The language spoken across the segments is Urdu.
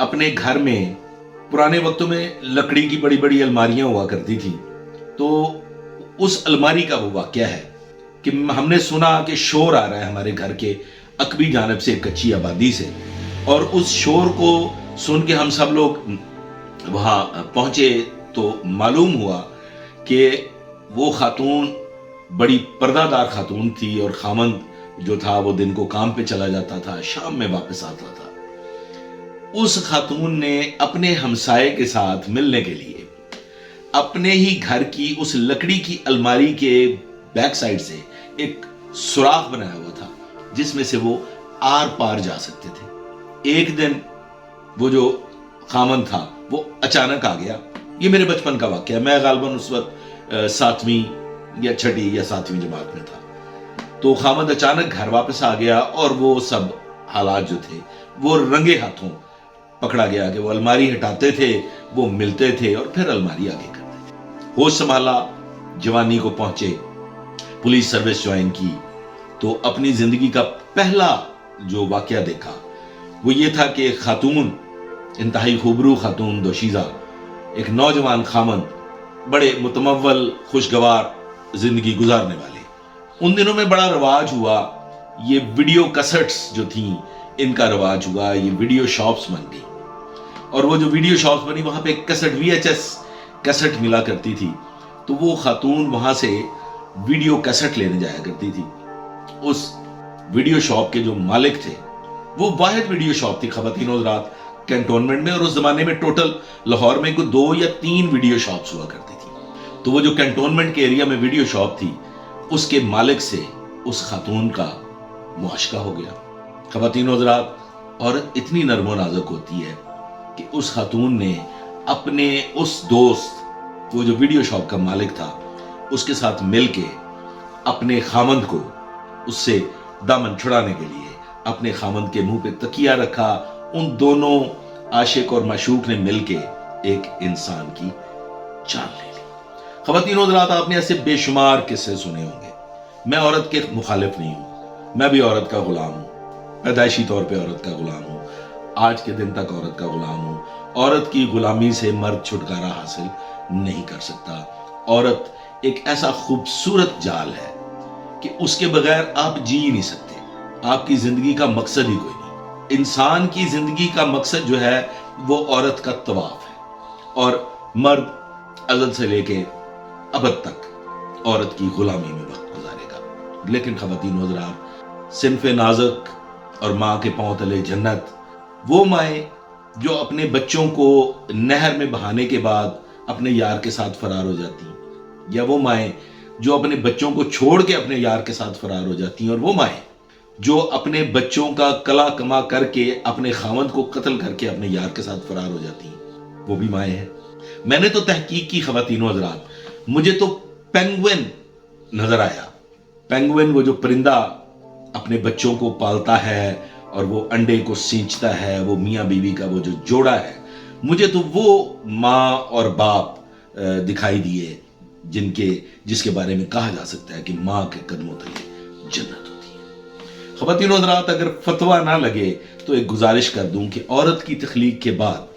اپنے گھر میں پرانے وقتوں میں لکڑی کی بڑی بڑی الماریاں ہوا کرتی تھی، تو اس الماری کا وہ واقعہ ہے کہ ہم نے سنا کہ شور آ رہا ہے ہمارے گھر کے عقبی جانب سے کچی آبادی سے، اور اس شور کو سن کے ہم سب لوگ وہاں پہنچے تو معلوم ہوا کہ وہ خاتون بڑی پردہ دار خاتون تھی، اور خامند جو تھا وہ دن کو کام پہ چلا جاتا تھا، شام میں واپس آتا تھا۔ اس خاتون نے اپنے ہمسائے کے ساتھ ملنے کے لیے اپنے ہی گھر کی اس لکڑی کی الماری کے بیک سائڈ سے ایک سوراخ بنایا ہوا تھا جس میں سے وہ آر پار جا سکتے تھے۔ ایک دن وہ جو خامند تھا وہ اچانک آ گیا، یہ میرے بچپن کا واقعہ ہے، میں غالباً اس وقت 7ویں یا 6ٹھی یا 7ویں جماعت میں تھا۔ تو خامند اچانک گھر واپس آ گیا، اور وہ سب حالات جو تھے وہ رنگے ہاتھوں پکڑا گیا کہ وہ الماری ہٹاتے تھے، وہ ملتے تھے اور پھر الماری آگے کرتے تھے۔ ہوش سنبھالا، جوانی کو پہنچے، پولیس سروس جوائن کی، تو اپنی زندگی کا پہلا جو واقعہ دیکھا وہ یہ تھا کہ خاتون، انتہائی خوبرو خاتون دوشیزہ، ایک نوجوان خامند، بڑے متمول خوشگوار زندگی گزارنے والے۔ ان دنوں میں بڑا رواج ہوا، یہ ویڈیو کیسٹس جو تھیں ان کا رواج ہوا، یہ ویڈیو شاپس بن گئی، اور وہ جو ویڈیو شاپس بنی وہاں پہ کیسٹ VHS کیسٹ ملا کرتی تھی، تو وہ خاتون وہاں سے ویڈیو کیسٹ لینے جایا کرتی تھی۔ اس ویڈیو شاپ کے جو مالک تھے، وہ واحد ویڈیو شاپ تھی خواتین حضرات کینٹونمنٹ میں، اور اس زمانے میں ٹوٹل لاہور میں کوئی 2 یا 3 ویڈیو شاپس ہوا کرتی تھی۔ تو وہ جو کینٹونمنٹ کے ایریا میں ویڈیو شاپ تھی، اس کے مالک سے اس خاتون کا معاشقہ ہو گیا۔ خواتین حضرات، عورت اتنی نرم و نازک ہوتی ہے کہ اس خاتون نے اپنے اس دوست، وہ جو ویڈیو شاپ کا مالک تھا، اس کے ساتھ مل کے اپنے خامند کو اس سے دامن چھڑانے کے لیے اپنے خامند کے منہ پہ تکیہ رکھا۔ ان دونوں عاشق اور معشوق نے مل کے ایک انسان کی جان لے لی۔ خواتین حضرات، آپ نے ایسے بے شمار قصے سنے ہوں گے۔ میں عورت کے مخالف نہیں ہوں، میں بھی عورت کا غلام ہوں، پیدائشی طور پہ عورت کا غلام ہوں، آج کے دن تک عورت کا غلام ہوں۔ عورت کی غلامی سے مرد چھٹکارا حاصل نہیں کر سکتا۔ عورت ایک ایسا خوبصورت جال ہے کہ اس کے بغیر آپ جی نہیں سکتے۔ آپ کی زندگی کا مقصد ہی کوئی نہیں۔ انسان کی زندگی کا مقصد جو ہے وہ عورت کا طواف ہے، اور مرد ازل سے لے کے ابد تک عورت کی غلامی میں وقت گزارے گا۔ لیکن خواتین حضرات، صنف نازک اور ماں کے پاؤں تلے جنت، وہ مائیں جو اپنے بچوں کو نہر میں بہانے کے بعد اپنے یار کے ساتھ فرار ہو جاتی ہیں، یا وہ مائیں جو اپنے بچوں کو چھوڑ کے اپنے یار کے ساتھ فرار ہو جاتی ہیں، اور وہ مائیں جو اپنے بچوں کا کلا کما کر کے اپنے خاوند کو قتل کر کے اپنے یار کے ساتھ فرار ہو جاتی ہیں، وہ بھی مائیں ہیں۔ میں نے تو تحقیق کی خواتین و حضرات، مجھے تو پینگوئن نظر آیا۔ پینگوئن، وہ جو پرندہ اپنے بچوں کو پالتا ہے اور وہ انڈے کو سینچتا ہے، وہ میاں بیوی کا وہ جو جوڑا ہے، مجھے تو وہ ماں اور باپ دکھائی دیے جس کے بارے میں کہا جا سکتا ہے کہ ماں کے قدموں تلے جنت ہوتی ہے۔ خواتین و حضرات، اگر فتویٰ نہ لگے تو ایک گزارش کر دوں کہ عورت کی تخلیق کے بعد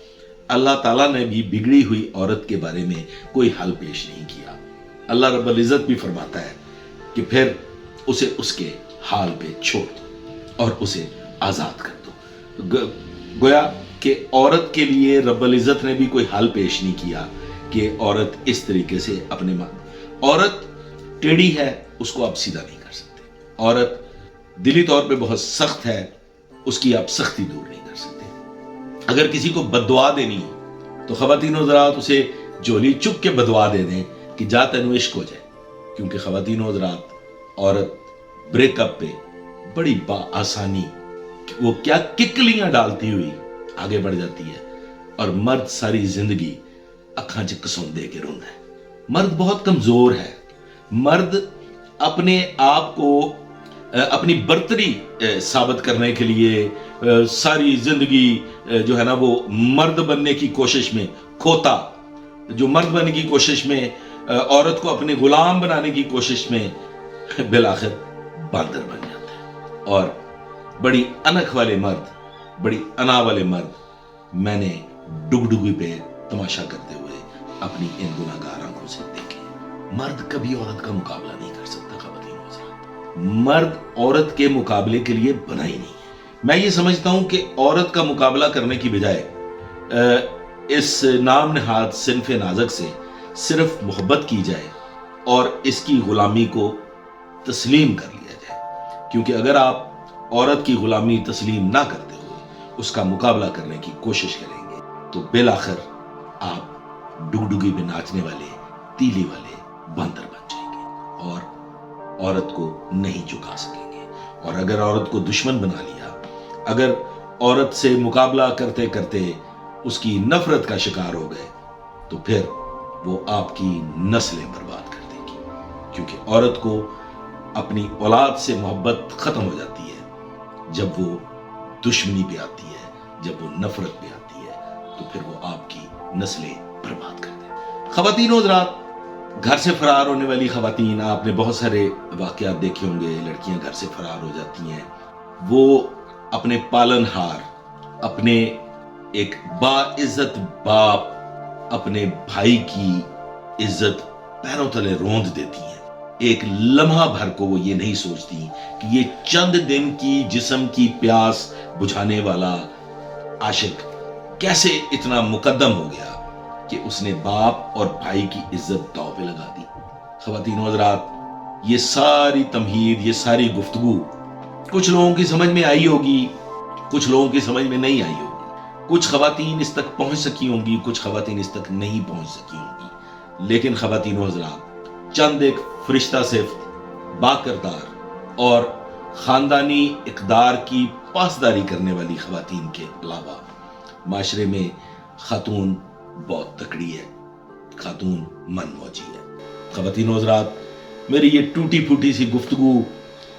اللہ تعالیٰ نے بھی بگڑی ہوئی عورت کے بارے میں کوئی حل پیش نہیں کیا۔ اللہ رب العزت بھی فرماتا ہے کہ پھر اسے اس کے حال پہ چھوڑ دو اور اسے آزاد کر دو۔ گویا کہ عورت کے لیے رب العزت نے بھی کوئی حل پیش نہیں کیا کہ عورت اس طریقے سے اپنے عورت ٹیڑھی ہے، اس کو آپ سیدھا نہیں کر سکتے۔ عورت دلی طور پہ بہت سخت ہے، اس کی آپ سختی دور نہیں کر سکتے۔ اگر کسی کو بددعا دینی ہے تو خواتین و حضرات اسے جولی چپ کے بددعا دے دیں کہ جا تینو عشق ہو جائے، کیونکہ خواتین و حضرات، عورت بریک اپ پہ بڑی آسانی وہ کیا ککلیاں ڈالتی ہوئی آگے بڑھ جاتی ہے، اور مرد ساری زندگی اکھاں چ قسم دے کے روندا ہے۔ مرد بہت کمزور ہے۔ مرد اپنے آپ کو اپنی برتری ثابت کرنے کے لیے ساری زندگی جو ہے نا وہ مرد بننے کی کوشش میں کھوتا، جو مرد بننے کی کوشش میں عورت کو اپنے غلام بنانے کی کوشش میں بالآخر باندر بن جاتا ہے۔ اور بڑی انکھ والے مرد، بڑی انا والے مرد میں نے ڈگڈگی پہ تماشا کرتے ہوئے اپنی ان گناہگار آنکھوں سے دیکھے۔ مرد کبھی عورت کا مقابلہ نہیں کر سکتا خواتین و حضرات، مرد عورت کے مقابلے کے لیے بنا ہی نہیں ہے۔ میں یہ سمجھتا ہوں کہ عورت کا مقابلہ کرنے کی بجائے اس نام نہاد صنف نازک سے صرف محبت کی جائے اور اس کی غلامی کو تسلیم کر لیا جائے، کیونکہ اگر آپ عورت کی غلامی تسلیم نہ کرتے ہوئے اس کا مقابلہ کرنے کی کوشش کریں گے تو بالآخر آپ ڈگڈگی پہ ناچنے والے تیلی والے باندر بن جائیں گے اور عورت کو نہیں جھکا سکیں گے۔ اور اگر عورت کو دشمن بنا لیا، اگر عورت سے مقابلہ کرتے کرتے اس کی نفرت کا شکار ہو گئے تو پھر وہ آپ کی نسلیں برباد کر دے گی، کیونکہ عورت کو اپنی اولاد سے محبت ختم ہو جاتی ہے جب وہ دشمنی پہ آتی ہے، جب وہ نفرت پہ آتی ہے تو پھر وہ آپ کی نسلیں برباد کر دے۔ خواتین و حضرات، گھر سے فرار ہونے والی خواتین، آپ نے بہت سارے واقعات دیکھے ہوں گے، لڑکیاں گھر سے فرار ہو جاتی ہیں، وہ اپنے پالن ہار، اپنے ایک باعزت باپ، اپنے بھائی کی عزت پیروں تلے روند دیتی ہیں۔ ایک لمحہ بھر کو وہ یہ نہیں سوچتی کہ یہ چند دن کی جسم کی پیاس بجھانے والا عاشق کیسے اتنا مقدم ہو گیا کہ اس نے باپ اور بھائی کی عزت داؤ پہ لگا دی۔ خواتین و حضرات، یہ ساری تمہید، یہ ساری گفتگو کچھ لوگوں کی سمجھ میں آئی ہوگی، کچھ لوگوں کی سمجھ میں نہیں آئی ہوگی، کچھ خواتین اس تک پہنچ سکی ہوں گی، کچھ خواتین اس تک نہیں پہنچ سکی ہوں گی، لیکن خواتین و حضرات، چند ایک فرشتہ صفت، با کردار اور خاندانی اقدار کی پاسداری کرنے والی خواتین کے علاوہ معاشرے میں خاتون بہت تکڑی ہے، خاتون من موجی ہے۔ خواتین و حضرات، میری یہ ٹوٹی پھوٹی سی گفتگو،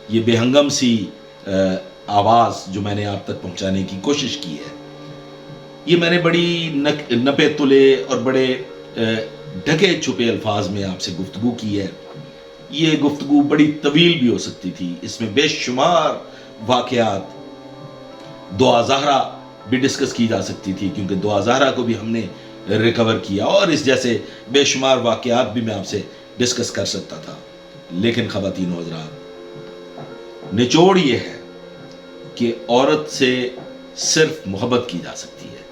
یہ بے ہنگم سی آواز جو میں نے آپ تک پہنچانے کی کوشش کی ہے، یہ میں نے بڑی نپے تلے اور بڑے ڈھکے چھپے الفاظ میں آپ سے گفتگو کی ہے۔ یہ گفتگو بڑی طویل بھی ہو سکتی تھی، اس میں بے شمار واقعات، دعا زہرا بھی ڈسکس کی جا سکتی تھی، کیونکہ دعا زہرا کو بھی ہم نے ریکور کیا، اور اس جیسے بے شمار واقعات بھی میں آپ سے ڈسکس کر سکتا تھا۔ لیکن خواتین و حضرات، نچوڑ یہ ہے کہ عورت سے صرف محبت کی جا سکتی ہے،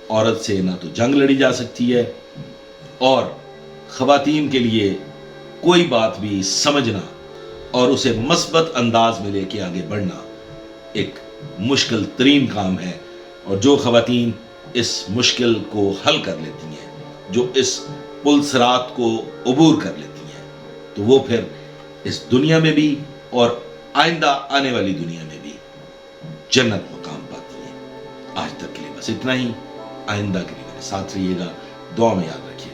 عورت سے نہ تو جنگ لڑی جا سکتی ہے، اور خواتین کے لیے کوئی بات بھی سمجھنا اور اسے مثبت انداز میں لے کے آگے بڑھنا ایک مشکل ترین کام ہے۔ اور جو خواتین اس مشکل کو حل کر لیتی ہیں، جو اس پل صراط کو عبور کر لیتی ہیں، تو وہ پھر اس دنیا میں بھی اور آئندہ آنے والی دنیا میں بھی جنت مقام پاتی ہیں۔ آج تک کے لیے بس اتنا ہی، آئندہ کے لیے میرے ساتھ رہیے گا، دعا میں یاد رکھیے۔